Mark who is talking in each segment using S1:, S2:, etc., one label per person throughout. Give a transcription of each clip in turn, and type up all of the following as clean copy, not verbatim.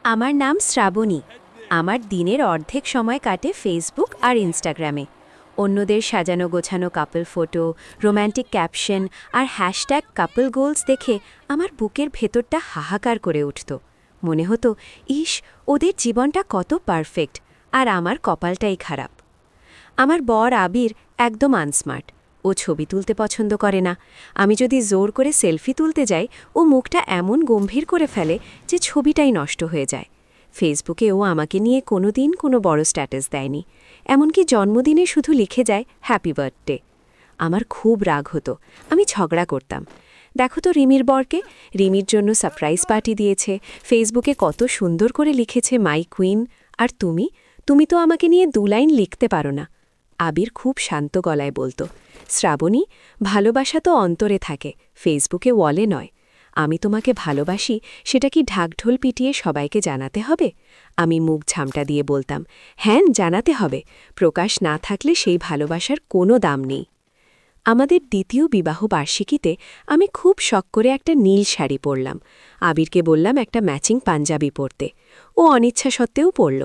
S1: আমার নাম শ্রাবণী। আমার দিনের অর্ধেক সময় কাটে ফেসবুক আর ইনস্টাগ্রামে। অন্যদের সাজানো গোছানো কাপল ফটো, রোম্যান্টিক ক্যাপশন আর হ্যাশট্যাগ কাপল গোলস দেখে আমার বুকের ভেতরটা হাহাকার করে উঠত। মনে হতো, ইস, ওদের জীবনটা কত পারফেক্ট, আর আমার কপালটাই খারাপ। আমার বর আবির একদম আনস্মার্ট। ও ছবি তুলতে পছন্দ করে না। আমি যদি জোর করে সেলফি তুলতে যাই, ও মুখটা এমন গম্ভীর করে ফেলে যে ছবিটাই নষ্ট হয়ে যায়। ফেসবুকে ও আমাকে নিয়ে কোনোদিন কোনো বড় স্ট্যাটাস দেয়নি। এমনকি জন্মদিনে শুধু লিখে যায় হ্যাপি বার্থডে। আমার খুব রাগ হতো। আমি ঝগড়া করতাম। দেখো তো রিমির বরকে, রিমির জন্য সারপ্রাইজ পার্টি দিয়েছে, ফেসবুকে কত সুন্দর করে লিখেছে মাই কুইন, আর তুমি তুমি তো আমাকে নিয়ে 2 লাইন লিখতে পারো না। আবির খুব শান্ত গলায় বলতো, শ্রাবণী, ভালোবাসা তো অন্তরে থাকে, ফেসবুকে ওয়ালে নয়। আমি তোমাকে ভালোবাসি, সেটা কি ঢাকঢোল পিটিয়ে সবাইকে জানাতে হবে? আমি মুখ ঝামটা দিয়ে বলতাম, হ্যাঁ, জানাতে হবে। প্রকাশ না থাকলে সেই ভালোবাসার কোনো দাম নেই। আমাদের দ্বিতীয় বিবাহ বার্ষিকীতে আমি খুব শখ করে একটা নীল শাড়ি পরলাম। আবিরকে বললাম একটা ম্যাচিং পাঞ্জাবি পরতে। ও অনিচ্ছা সত্ত্বেও পরল।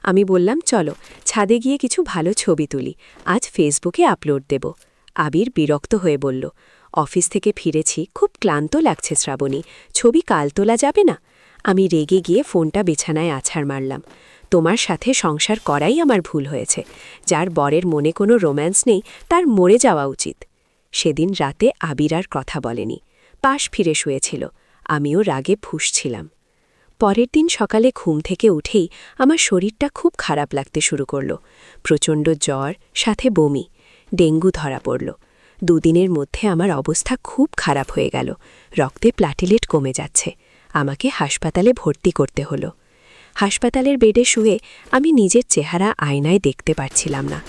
S1: আমি বললাম, চলো ছাদে গিয়ে কিছু ভালো ছবি তুলি, আজ ফেসবুকে আপলোড দেব। আবির বিরক্ত হয়ে বলল, অফিস থেকে ফিরেছি, খুব ক্লান্ত লাগছে শ্রাবণী, ছবি কাল তোলা যাবে না? আমি রেগে গিয়ে ফোনটা বিছানায় আছাড় মারলাম। তোমার সাথে সংসার করাই আমার ভুল হয়েছে। যার বরের মনে কোনো রোম্যান্স নেই, তার মরে যাওয়া উচিত। সেদিন রাতে আবির আর কথা বলেনি, পাশ ফিরে শুয়েছিল। আমিও রাগে ফুঁসছিলাম। পরের দিন সকালে ঘুম থেকে উঠেই আমার শরীরটা খুব খারাপ লাগতে শুরু করল। প্রচণ্ড জ্বর, সাথে বমি, ডেঙ্গু ধরা পড়ল। 2 দিনের মধ্যে আমার অবস্থা খুব খারাপ হয়ে গেল। রক্তে প্লাটিলেট কমে যাচ্ছে। আমাকে হাসপাতালে ভর্তি করতে হলো। হাসপাতালের বেডে শুয়ে আমি নিজের চেহারা আয়নায় দেখতে পারছিলাম না।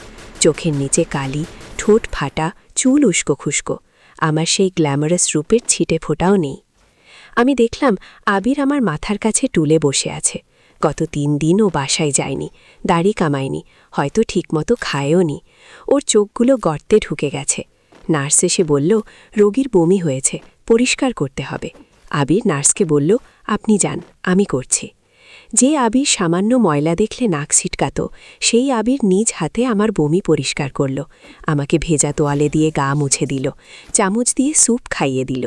S1: চোখের নিচে কালি, ঠোঁট ফাটা, চুল উস্কো খুস্কো। আমার সেই গ্ল্যামারাস রূপের ছিটে ফোটাও নেই। আমি দেখলাম আবির আমার মাথার কাছে টুলে বসে আছে। গত 3 দিন ও বাসায় যায়নি, দাড়ি কামায়নি, হয়তো ঠিকমতো খায়ও নি। ওর চোখগুলো গর্তে ঢুকে গেছে। নার্স এসে বলল, রোগীর বমি হয়েছে, পরিষ্কার করতে হবে। আবির নার্সকে বলল, আপনি যান, আমি করছি। যে আবির সামান্য ময়লা দেখলে নাক ছিটকাত, সেই আবির নিজ হাতে আমার বমি পরিষ্কার করল। আমাকে ভেজা তোয়ালে দিয়ে গা মুছে দিল, চামচ দিয়ে স্যুপ খাইয়ে দিল।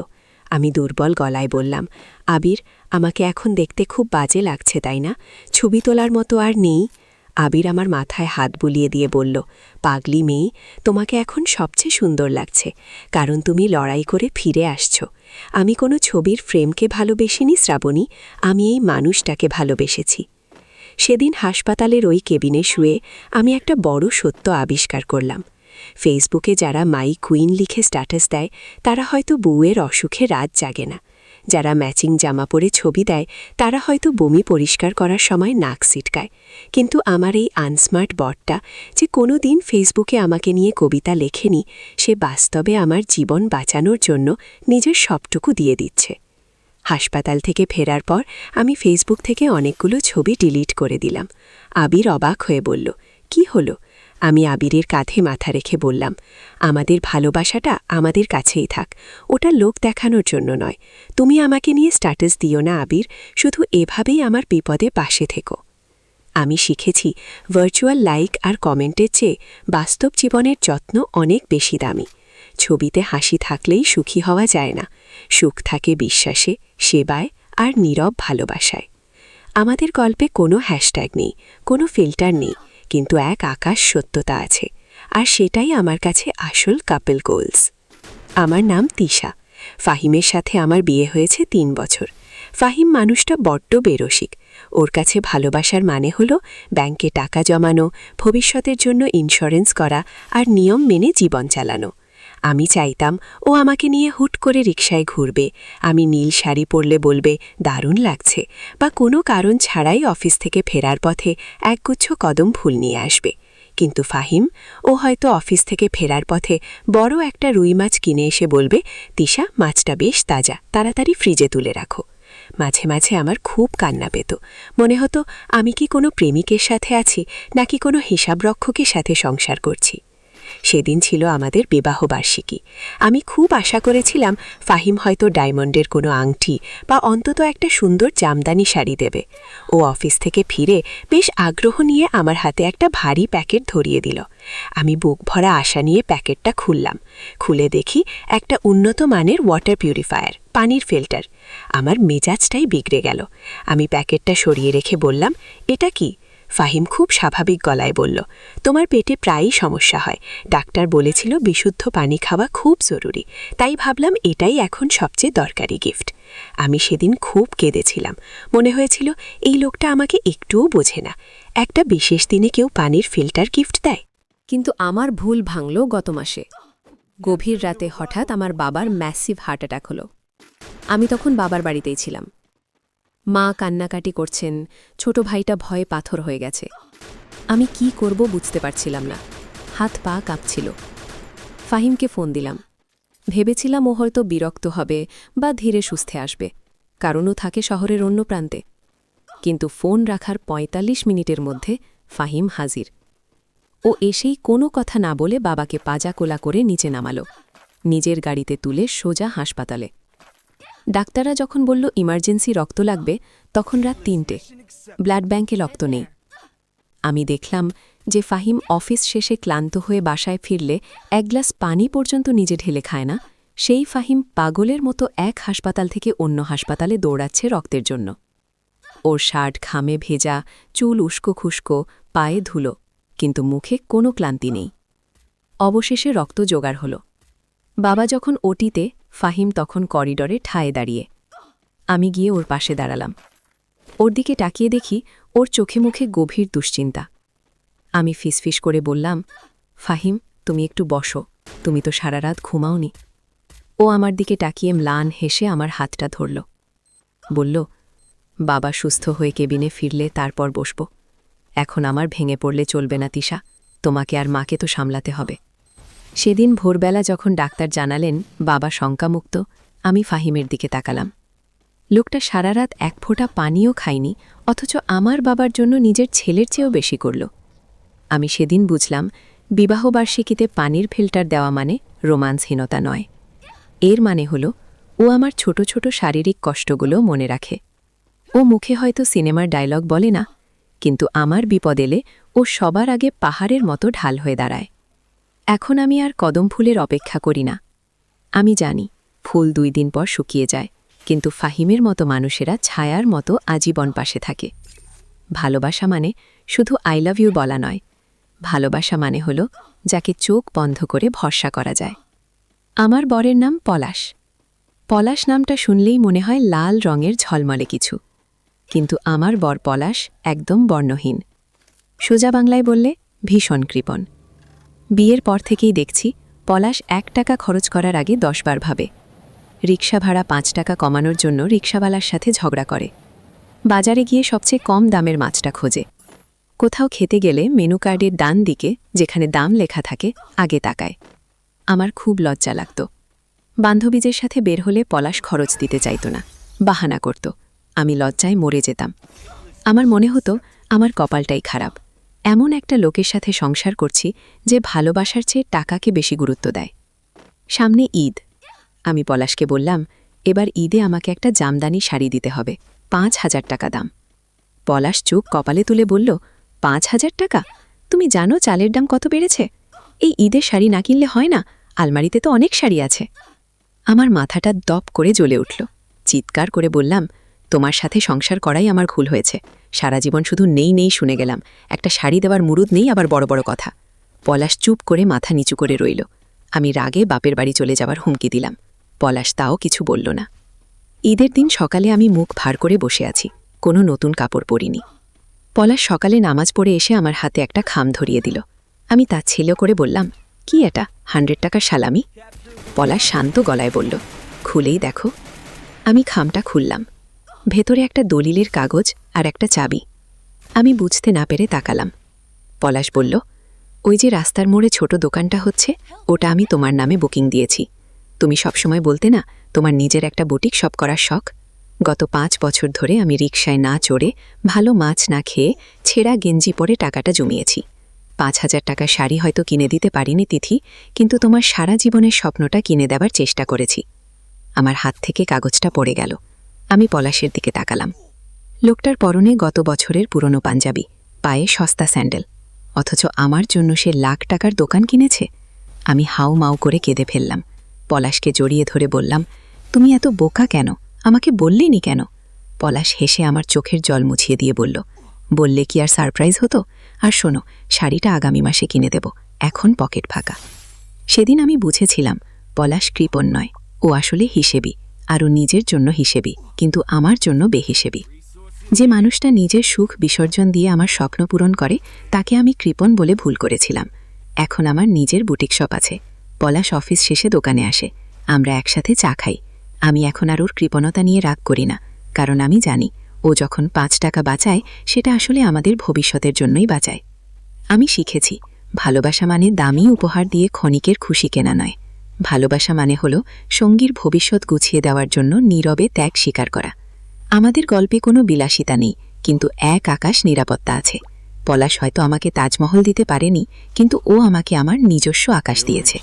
S1: আমি দুর্বল গলায় বললাম, আবির, আমাকে এখন দেখতে খুব বাজে লাগছে, তাই না? ছবি তোলার মতো আর নেই? আবির আমার মাথায় হাত বুলিয়ে দিয়ে বলল, পাগলি মেয়ে, তোমাকে এখন সবচেয়ে সুন্দর লাগছে, কারণ তুমি লড়াই করে ফিরে আসছ। আমি কোনো ছবির ফ্রেমকে ভালোবেসিনি শ্রাবণী, আমি এই মানুষটাকে ভালোবেসেছি। সেদিন হাসপাতালের ওই কেবিনে শুয়ে আমি একটা বড় সত্য আবিষ্কার করলাম। ফেসবুকে যারা মাই কুইন লিখে স্ট্যাটাস দেয়, তারা হয়তো বউয়ের অসুখে রাত জাগে না। যারা ম্যাচিং জামা পরে ছবি দেয়, তারা হয়তো বমি পরিষ্কার করার সময় নাক ছিটকায়। কিন্তু আমার এই আনস্মার্ট বটটা, যে কোনো দিন ফেসবুকে আমাকে নিয়ে কবিতা লেখেনি, সে বাস্তবে আমার জীবন বাঁচানোর জন্য নিজের সবটুকু দিয়ে দিচ্ছে। হাসপাতাল থেকে ফেরার পর আমি ফেসবুক থেকে অনেকগুলো ছবি ডিলিট করে দিলাম। আবির অবাক হয়ে বলল, কি হলো? আমি আবিরের কাঁধে মাথা রেখে বললাম, আমাদের ভালোবাসাটা আমাদের কাছেই থাক, ওটা লোক দেখানোর জন্য নয়। তুমি আমাকে নিয়ে স্ট্যাটাস দিও না আবির, শুধু এভাবেই আমার বিপদে পাশে থেকো। আমি শিখেছি, ভার্চুয়াল লাইক আর কমেন্টের চেয়ে বাস্তব জীবনের যত্ন অনেক বেশি দামি। ছবিতে হাসি থাকলেই সুখী হওয়া যায় না। সুখ থাকে বিশ্বাসে, সেবায় আর নীরব ভালোবাসায়। আমাদের গল্পে কোনো হ্যাশট্যাগ নেই, কোনো ফিল্টার নেই, কিন্তু এক আকাশ সত্যতা আছে, আর সেটাই আমার কাছে আসল কাপল গোলস। আমার নাম তিশা। ফাহিমের সাথে আমার বিয়ে হয়েছে 3 বছর। ফাহিম মানুষটা বড্ড বেরসিক। ওর কাছে ভালোবাসার মানে হলো ব্যাংকে টাকা জমানো, ভবিষ্যতের জন্য ইন্স্যুরেন্স করা আর নিয়ম মেনে জীবন চালানো। আমি চাইতাম ও আমাকে নিয়ে হুট করে রিকশায় ঘুরবে, আমি নীল শাড়ি পরলে বলবে দারুণ লাগছে, বা কোনো কারণ ছাড়াই অফিস থেকে ফেরার পথে একগুচ্ছ কদম ফুল নিয়ে আসবে। কিন্তু ফাহিম, ও হয়তো অফিস থেকে ফেরার পথে বড় একটা রুই মাছ কিনে এসে বলবে, তিশা, মাছটা বেশ তাজা, তাড়াতাড়ি ফ্রিজে তুলে রাখো। মাঝে মাঝে আমার খুব কান্না পেত। মনে হতো আমি কি কোনো প্রেমিকের সাথে আছি, নাকি কোনো হিসাবরক্ষকের সাথে সংসার করছি।
S2: সেদিন ছিল আমাদের বিবাহবার্ষিকী। আমি খুব আশা করেছিলাম ফাহিম হয়তো ডায়মন্ডের কোনো আংটি বা অন্তত একটা সুন্দর জামদানি শাড়ি দেবে। ও অফিস থেকে ফিরে বেশ আগ্রহ নিয়ে আমার হাতে একটা ভারী প্যাকেট ধরিয়ে দিল। আমি বুক ভরা আশা নিয়ে প্যাকেটটা খুললাম। খুলে দেখি একটা উন্নত মানের ওয়াটার পিউরিফায়ার, পানির ফিল্টার। আমার মেজাজটাই বিগড়ে গেল। আমি প্যাকেটটা সরিয়ে রেখে বললাম, এটা কি? ফাহিম খুব স্বাভাবিক গলায় বলল, তোমার পেটে প্রায়ই সমস্যা হয়, ডাক্তার বলেছিল বিশুদ্ধ পানি খাওয়া খুব জরুরি, তাই ভাবলাম এটাই এখন সবচেয়ে দরকারি গিফট। আমি সেদিন খুব কেঁদেছিলাম। মনে হয়েছিল এই লোকটা আমাকে একটুও বোঝে না। একটা বিশেষ দিনে কেউ পানির ফিল্টার গিফট দেয়?
S1: কিন্তু আমার ভুল ভাঙল গত মাসে। গভীর রাতে হঠাৎ আমার বাবার ম্যাসিভ হার্ট অ্যাটাক হলো। আমি তখন বাবার বাড়িতেই ছিলাম। মা কান্নাকাটি করছেন, ছোট ভাইটা ভয়ে পাথর হয়ে গেছে। আমি কি করব বুঝতে পারছিলাম না, হাত পা কাঁপছিল। ফাহিমকে ফোন দিলাম। ভেবেছিলাম ও হয়তো বিরক্ত হবে বা ধীরে সুস্থে আসবে, কারণও থাকে শহরের অন্য প্রান্তে। কিন্তু ফোন রাখার ৪৫ মিনিটের মধ্যে ফাহিম হাজির। ও এসেই কোনো কথা না বলে বাবাকে পাজা কোলা করে নিচে নামালো, নিজের গাড়িতে তুলে সোজা হাসপাতালে। ডাক্তাররা যখন বলল ইমার্জেন্সি রক্ত লাগবে, তখন রাত ৩টে। ব্লাড ব্যাংকে রক্ত নেই। আমি দেখলাম যে ফাহিম অফিস শেষে ক্লান্ত হয়ে বাসায় ফিরলে এক গ্লাস পানি পর্যন্ত নিজে ঢেলে খায় না, সেই ফাহিম পাগলের মতো এক হাসপাতাল থেকে অন্য হাসপাতালে দৌড়াচ্ছে রক্তের জন্য। ওর শার্ট ঘামে ভেজা, চুল উস্কো খুস্কো, পায়ে ধুলো, কিন্তু মুখে কোনো ক্লান্তি নেই। অবশেষে রক্ত জোগাড় হল। বাবা যখন ওটিতে, ফাহিম তখন করিডরে ঠায়ে দাঁড়িয়ে। আমি গিয়ে ওর পাশে দাঁড়ালাম। ওর দিকে তাকিয়ে দেখি ওর চোখে মুখে গভীর দুশ্চিন্তা। আমি ফিসফিস করে বললাম, ফাহিম, তুমি একটু বসো, তুমি তো সারা রাত ঘুমাওনি। ও আমার দিকে তাকিয়ে ম্লান হেসে আমার হাতটা ধরল। বলল, বাবা সুস্থ হয়ে কেবিনে ফিরলে তারপর বসব। এখন আমার ভেঙে পড়লে চলবে না তিশা, তোমাকে আর মাকে তো সামলাতে হবে। সেদিন ভোরবেলা যখন ডাক্তার জানালেন বাবা শঙ্কামুক্ত, আমি ফাহিমের দিকে তাকালাম। লোকটা সারা রাত এক ফোঁটা পানিও খায়নি, অথচ আমার বাবার জন্য নিজের ছেলের চেয়েও বেশি করল। আমি সেদিন বুঝলাম, বিবাহবার্ষিকীতে পানির ফিল্টার দেওয়া মানে রোমান্সহীনতা নয়। এর মানে হল ও আমার ছোট ছোট শারীরিক কষ্টগুলো মনে রাখে। ও মুখে হয়তো সিনেমার ডায়লগ বলে না, কিন্তু আমার বিপদ এলে ও সবার আগে পাহাড়ের মতো ঢাল হয়ে দাঁড়ায়। এখন আমি আর কদম ফুলের অপেক্ষা করি না। আমি জানি ফুল ২ দিন পর শুকিয়ে যায়, কিন্তু ফাহিমের মতো মানুষেরা ছায়ার মতো আজীবন পাশে থাকে। ভালোবাসা মানে শুধু আই লাভ ইউ বলা নয়, ভালোবাসা মানে হল যাকে চোখ বন্ধ করে ভরসা করা যায়। আমার বরের নাম পলাশ। পলাশ নামটা শুনলেই মনে হয় লাল রঙের ঝলমলে কিছু, কিন্তু আমার বর পলাশ একদম বর্ণহীন। সোজা বাংলায় বললে ভীষণ কৃপণ। বিয়ের পর থেকেই দেখছি পলাশ ১ টাকা খরচ করার আগে ১০ বার ভাবে। রিক্সা ভাড়া ৫ টাকা কমানোর জন্য রিক্সাওয়ালার সাথে ঝগড়া করে। বাজারে গিয়ে সবচেয়ে কম দামের মাছটা খোঁজে। কোথাও খেতে গেলে মেনু কার্ডের ডান দিকে যেখানে দাম লেখা থাকে আগে তাকায়। আমার খুব লজ্জা লাগত। বান্ধবীদের সাথে বের হলে পলাশ খরচ দিতে চাইত না, বাহানা করত। আমি লজ্জায় মরে যেতাম। আমার মনে হতো আমার কপালটাই খারাপ, এমন একটা লোকের সাথে সংসার করছি যে ভালোবাসার চেয়ে টাকাকে বেশি গুরুত্ব দেয়। সামনে ঈদ। আমি পলাশকে বললাম, এবার ঈদে আমাকে একটা জামদানি শাড়ি দিতে হবে, ৫,০০০ টাকা দাম। পলাশ চোখ কপালে তুলে বলল, ৫,০০০ টাকা? তুমি জানো চালের দাম কত বেড়েছে? এই ঈদের শাড়ি না কিনলে হয় না, আলমারিতে তো অনেক শাড়ি আছে। আমার মাথাটা দপ করে জ্বলে উঠল। চিৎকার করে বললাম, তোমার সাথে সংসার করাই আমার ভুল হয়েছে। সারা জীবন শুধু নেই নেই শুনে গেলাম, একটা শাড়ি দেওয়ার মুরুদ নেই, আবার বড় বড় কথা। পলাশ চুপ করে মাথা নিচু করে রইল। আমি রাগে বাপের বাড়ি চলে যাওয়ার হুমকি দিলাম। পলাশ তাও কিছু বলল না। ঈদের দিন সকালে আমি মুখ ভার করে বসে আছি, কোনো নতুন কাপড় পরিনি। পলাশ সকালে নামাজ পড়ে এসে আমার হাতে একটা খাম ধরিয়ে দিল। আমি তাচ্ছিল্য করে বললাম, কি এটা, 100 টাকার সালামি? পলাশ শান্ত গলায় বলল, খুলেই দেখো। আমি খামটা খুললাম। ভেতরে একটা দলিলের কাগজ আর একটা চাবি। আমি বুঝতে না পেরে তাকালাম। পলাশ বলল, ওই যে রাস্তার মোড়ে ছোট দোকানটা হচ্ছে, ওটা আমি তোমার নামে বুকিং দিয়েছি। তুমি সবসময় বলতে না তোমার নিজের একটা বুটিক শপ করার শখ। গত ৫ বছর ধরে আমি রিকশায় না চড়ে, ভালো মাছ না খেয়ে, ছেঁড়া গেঞ্জি পরে টাকাটা জমিয়েছি।
S2: 5,000 টাকার শাড়ি হয়তো কিনে দিতে পারিনি তিথি, কিন্তু তোমার সারা জীবনের স্বপ্নটা কিনে দেবার চেষ্টা করেছি। আমার হাত থেকে কাগজটা পড়ে গেল। আমি পলাশের দিকে তাকালাম। লোকটার পরনে গত বছরের পুরনো পাঞ্জাবি, পায়ে সস্তা স্যান্ডেল, অথচ আমার জন্য সে লাখ টাকার দোকান কিনেছে। আমি হাউ মাউ করে কেঁদে ফেললাম। পলাশকে জড়িয়ে ধরে বললাম, তুমি এত বোকা কেন? আমাকে বললেনি কেন? পলাশ হেসে আমার চোখের জল মুছিয়ে দিয়ে বলল, বললে কি আর সারপ্রাইজ হতো? আর শোনো, শাড়িটা আগামী মাসে কিনে দেব, এখন পকেট ফাঁকা। সেদিন আমি বুঝেছিলাম পলাশ কৃপণ নয়, ও আসলে হিসেবি, আর ও নিজের জন্য হিসেবি, কিন্তু আমার জন্য বেহিসেবি। যে মানুষটা নিজের সুখ বিসর্জন দিয়ে আমার স্বপ্ন পূরণ করে, তাকে আমি কৃপণ বলে ভুল করেছিলাম। এখন আমার নিজের বুটিক শপ আছে। পলাশ অফিস শেষে দোকানে আসে, আমরা একসাথে চা খাই। আমি এখন আর ওর কৃপণতা নিয়ে রাগ করি না, কারণ আমি জানি ও যখন 5 টাকা বাঁচায়, সেটা আসলে আমাদের ভবিষ্যতের জন্যই বাঁচায়। আমি শিখেছি, ভালোবাসা মানে দামি উপহার দিয়ে ক্ষণিকের খুশি কেনা নয়। ভালোবাসা মানে হল সঙ্গীর ভবিষ্যৎ গুছিয়ে দেওয়ার জন্য নীরবে ত্যাগ স্বীকার করা। আমাদের গল্পে কোনো বিলাসিতা নেই, কিন্তু এক আকাশ নিরাপত্তা আছে। পলাশ হয়তো আমাকে তাজমহল দিতে পারেনি, কিন্তু ও আমাকে আমার নিজস্ব আকাশ দিয়েছে।